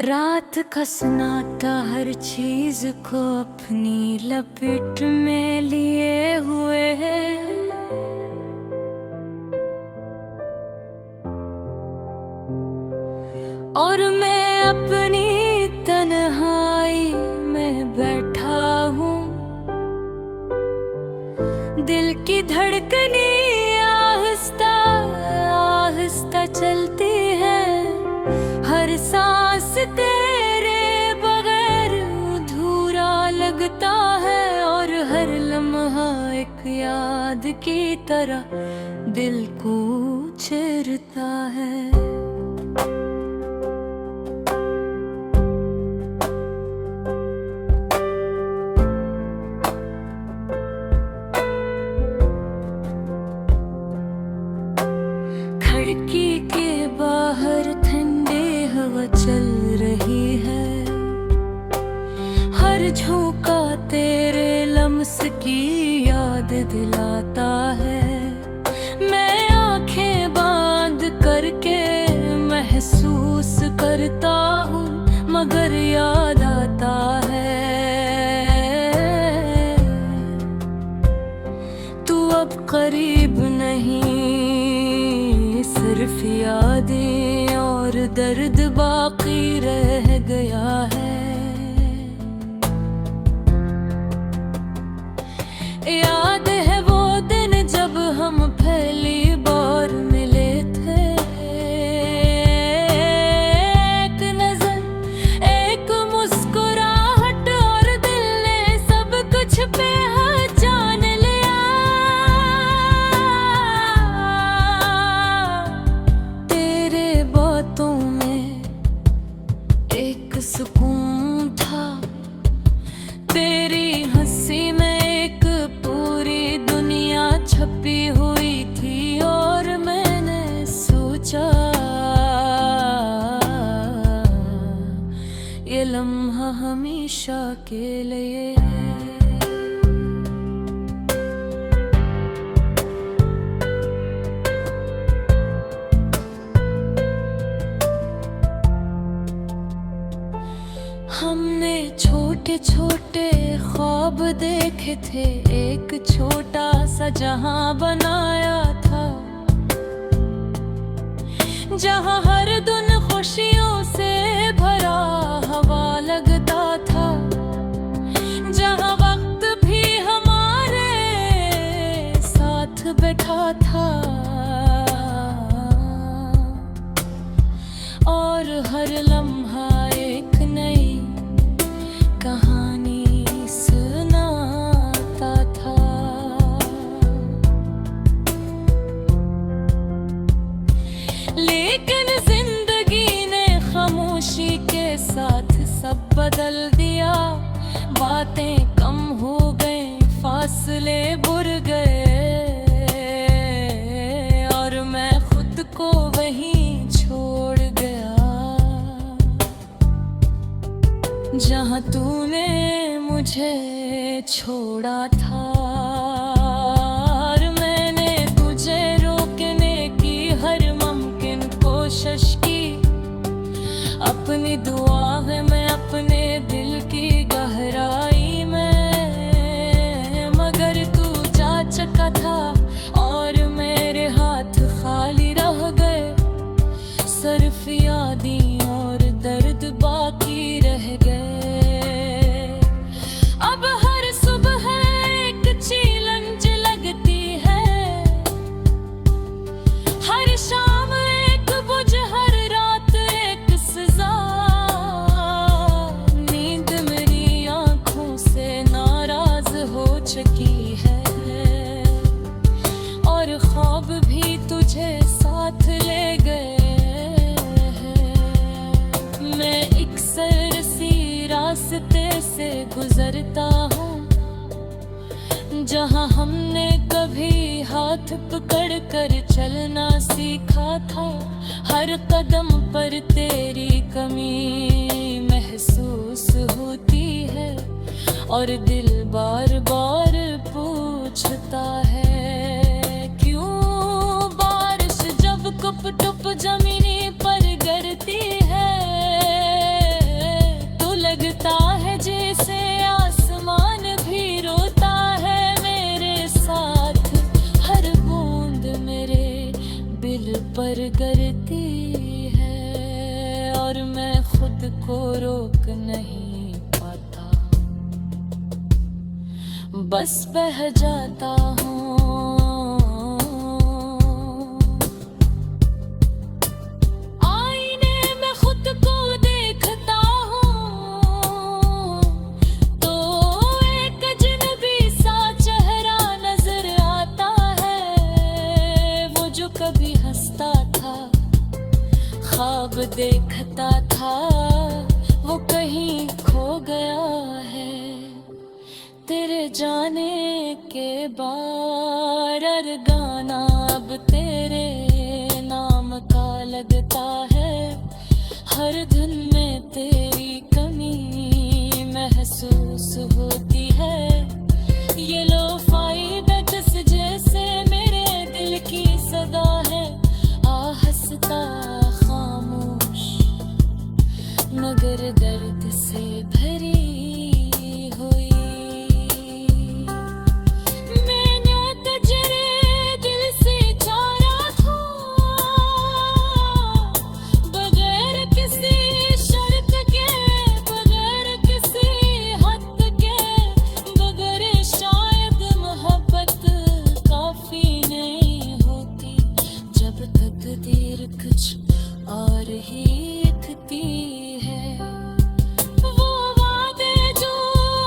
रात का सन्नाटा हर चीज को अपनी लपेट में लिए हुए है। और मैं अपनी तन्हाई में बैठा हूँ। दिल की धड़कने आहिस्ता आहिस्ता चलती है। हर सांस तेरे बगैर अधूरा लगता है। और हर लम्हा एक याद की तरह दिल को चीरता है। खिड़की के बाहर ठंडी हवा चल रही है। हर झोंका तेरे लम्स की याद दिलाता है। मैं आंखें बांध करके महसूस करता हूँ, मगर याद आता है तू अब करीब नहीं। सिर्फ यादें और दर्द बाकी रह गया है। याद है वो दिन जब हम पहली बार मिले थे। एक नजर, एक मुस्कुराहट और दिल ने सब कुछ पहचान लिया। तेरे बातों में एक सुकून था। तेरी हंसी में छपी हुई थी। और मैंने सोचा ये लम्हा हमेशा के लिए। हमने छोटे छोटे ख्वाब देखे थे। एक छोटा सा जहां बनाया था, जहां हर दिन खुशियों से भरा हवा लगता था। जहां वक्त भी हमारे साथ बैठा था। और हर लम्हा एक नई कहानी सुनाता था। लेकिन जिंदगी ने खामोशी के साथ सब बदल दिया। बातें कम हो गई, फासले बुर गए। और मैं खुद को वहीं छोड़ गया जहां तूने मुझे छोड़ा था। और मैंने तुझे रोकने की हर मुमकिन कोशिश की। अपनी दुआ है मैं अपने दिल की गहराई में, मगर तू जा चुका था और मेरे हाथ खाली रह गए। सिर्फ यादें और दर्द बाकी रह गए। अब हर सुबह एक चैलेंज लगती है। हर शाम एक बुझ, हर रात एक सजा। नींद मेरी आंखों से नाराज हो चुकी है। और ख्वाब भी तुझे साथ ले गए। मैं एक सरसी रास्ते से गुजरता हूँ, जहाँ हमने कभी हाथ पकड़ कर चलना सीखा था। हर कदम पर तेरी कमी महसूस होती है। और दिल बार बार पूछता है क्यों बारिश जब कुप टुप जमीनी पर गिरती है। बस बह जाता हूँ। आईने में खुद को देखता हूँ तो एक अजनबी सा चेहरा नजर आता है। वो जो कभी हंसता था, ख्वाब देखता था, वो कहीं खो गया है। तेरे जाने के बाद गाना अब तेरे नाम का लगता है। हर धुन में तेरी कमी महसूस होती है। ये लो-फाई बेट्स जैसे मेरे दिल की सदा है। आहस्ता खामोश मगर दर्द से भरी हुई। कुछ और ही दिखती है। वो वादे जो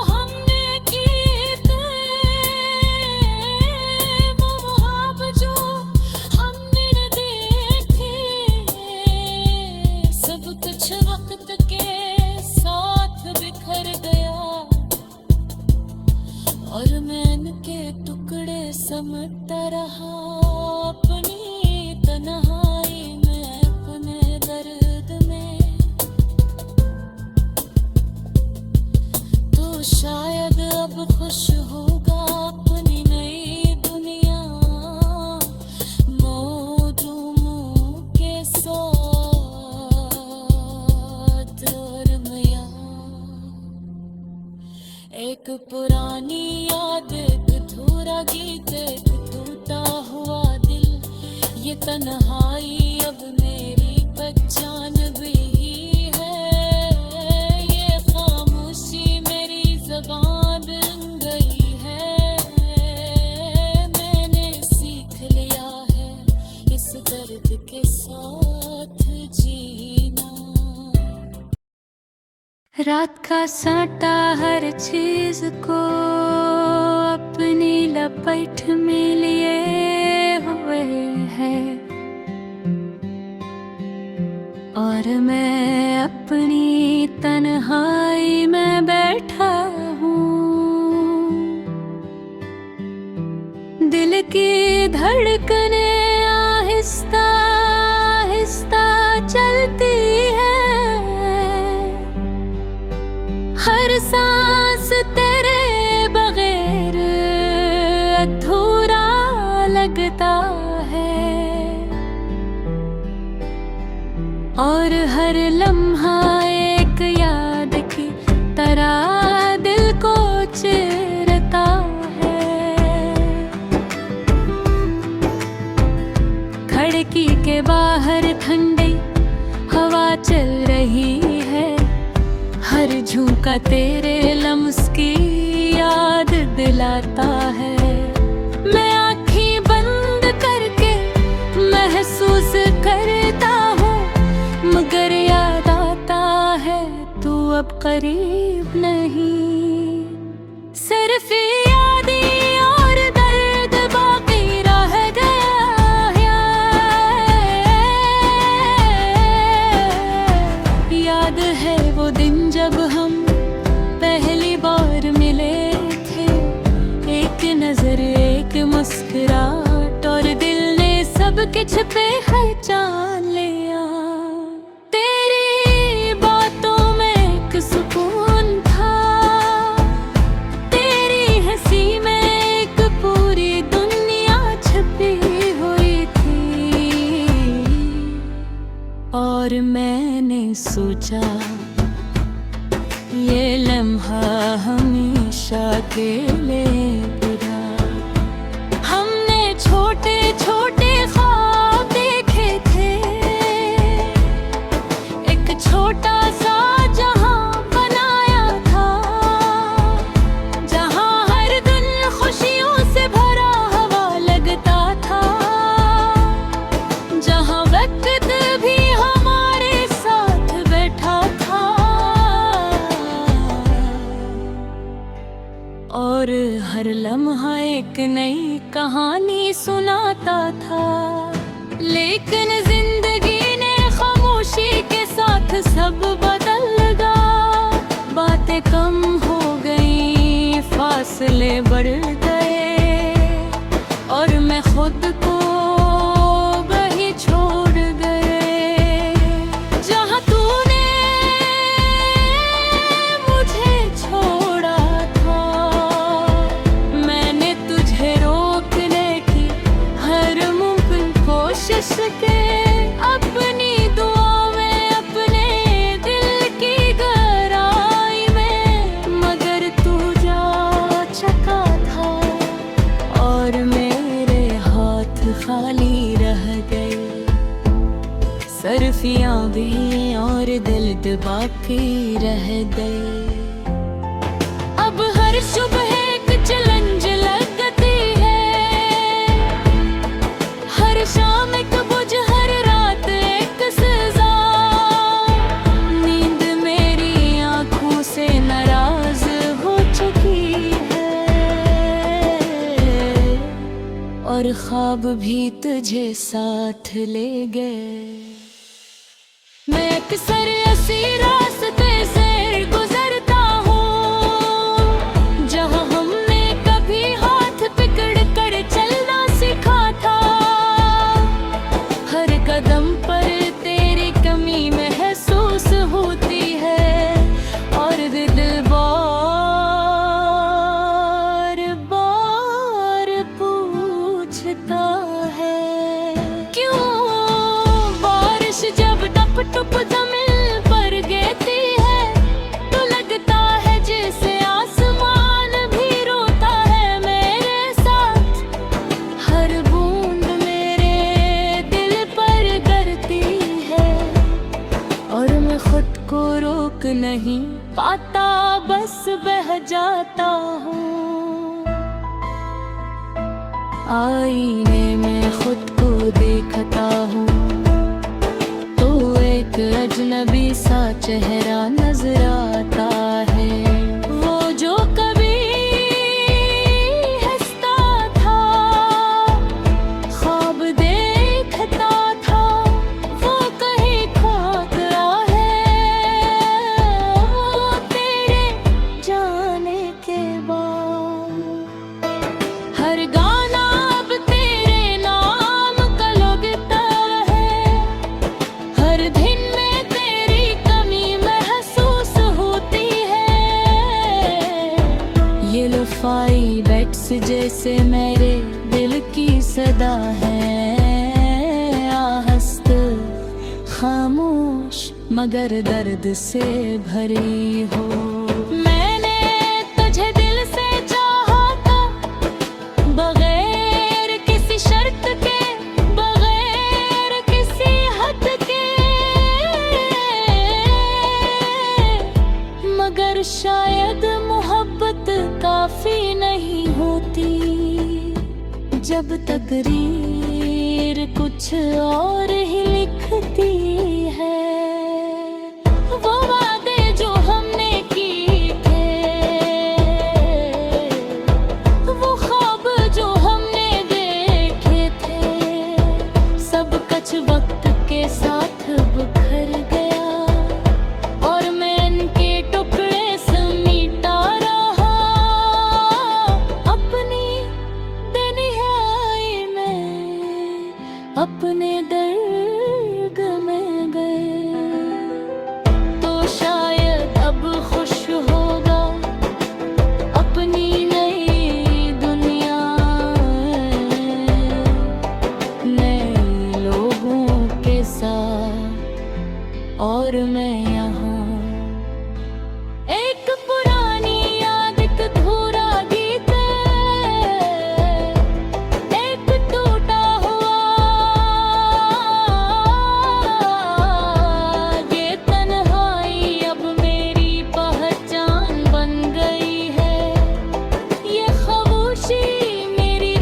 हमने किए थे, वो ख्वाब जो हमने देखे, सब कुछ वक्त के साथ बिखर गया। और मैं इनके टुकड़े समझता रहा अपनी तन्हाई में, अपने दर्द में। तो शायद अब खुश होगा अपनी नई दुनिया मौजूदों के साथ। और मैं एक पुरानी याद, एक अधूरा गीत, एक टूटा हुआ दिल। ये तन्हाई अब मेरी पहचान भी है। ये खामोशी मेरी ज़बान बन गई है। मैंने सीख लिया है इस दर्द के साथ जीना। रात का साटा हर चीज को अपनी लपेट में लिए हुए है। और मैं अपनी तन्हाई में बैठा हूँ। दिल की धड़कने आहिस्ता आहिस्ता चलती है। हर सांस तेरे बगैर अधूरा लगता है। और हर लम्हा एक याद की तरह दिल को चीरता है। खिड़की के बाहर ठंडी हवा चल रही है। हर झोंका तेरे लम्स की याद दिलाता है। मैं आँखें बंद करके महसूस करता हूँ, मगर याद आता है तू अब करीब नहीं। सिर्फ यादें और दर्द बाकी रह गया है। याद है वो दिन जब हम पहली बार मिले थे। एक नजर, एक मुस्कुराहट, और दिल ने सब कुछ पहचान लिया। तेरी बातों में एक सुकून था, तेरी हंसी में एक पूरी दुनिया छुपी हुई थी। और मैंने सोचा ये लम्हा हमेशा के लिए बुरा। हमने छोटे छोटे ख्वाब देखे थे। एक छोटा सा जहां बनाया था, जहां हर दिन और हर लम्हा एक नई कहानी सुनाता था। लेकिन जिंदगी ने खामोशी के साथ सब बदल गया। बातें कम हो गई, फासले बढ़ गए और मैं खुद को वही छोड़ गए जहाँ तूने मुझे छोड़ा था। मैंने तुझे रोकने की हर मुमकिन कोशिश की, अपनी दुआओं में, अपने दिल की गहराई में, मगर तू जा चुका था और मेरे हाथ खाली रह गए। सरफियां भी और दिल बाकी रह गए। अब हर सुबह एक चैलेंज लगती है, हर शाम एक बुझ, हर रात एक सजा। नींद मेरी आंखों से नाराज हो चुकी है और ख्वाब भी तुझे साथ ले गए। मैं अक्सर ऐसी रास्ते से गुजरता हूँ जहाँ हमने कभी हाथ पकड़ कर चलना सीखा था। हर कदम पर तेरी कमी महसूस होती है और दिल बार बार पूछता है क्यों। बारिश जब टप टप जमीन पर गिरती है तो लगता है जैसे आसमान भी रोता है मेरे साथ। हर बूंद मेरे दिल पर गिरती है और मैं खुद को रोक नहीं पाता, बस बह जाता हूँ। आईने में खुद को देखता हूँ तो एक अजनबी सा चेहरा नजर आता है। वो जो कभी हंसता था, ख्वाब देखता था, वो कहीं खो गया है। वो तेरे जाने के बाद हर गाना अब तेरे नाम का लगता है। हर दिन में तेरी कमी महसूस होती है। ये लुफाई बेट्स जैसे मेरे दिल की सदा है, आहस्त खामोश मगर दर्द से भरी हो। मैंने तुझे दिल से चाहा था, बगैर किसी शर्त के, बगैर किसी हद के, मगर शायद मोहब्बत काफी नहीं होती जब तकदीर कुछ और ही लिखती है। वो वादे जो हमने किए थे, वो ख्वाब जो हमने देखे थे, सब कुछ वक्त के साथ बिखर गया और मैं इनके टुकड़े समेटा रहा। अपनी दुनियाई में अपने दर्द में गए तो शायद अब खुश होगा अपनी नई दुनिया, नए लोगों के साथ और मैं यहाँ। एक पुरानी याद, एक अधूरा गीत, एक टूटा हुआ ये तन्हाई अब मेरी पहचान बन गई है। ये खामोशी मेरी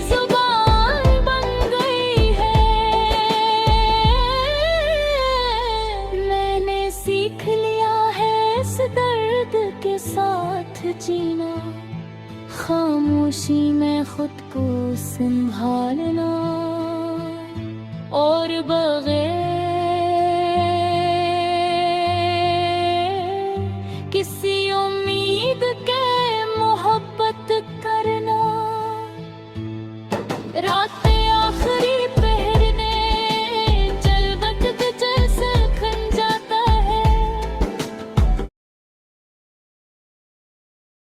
ज़ुबान बन गई है। मैंने सीख लिया है इस दर्द के साथ जीना, खामोशी में खुद को संभालना और बगैर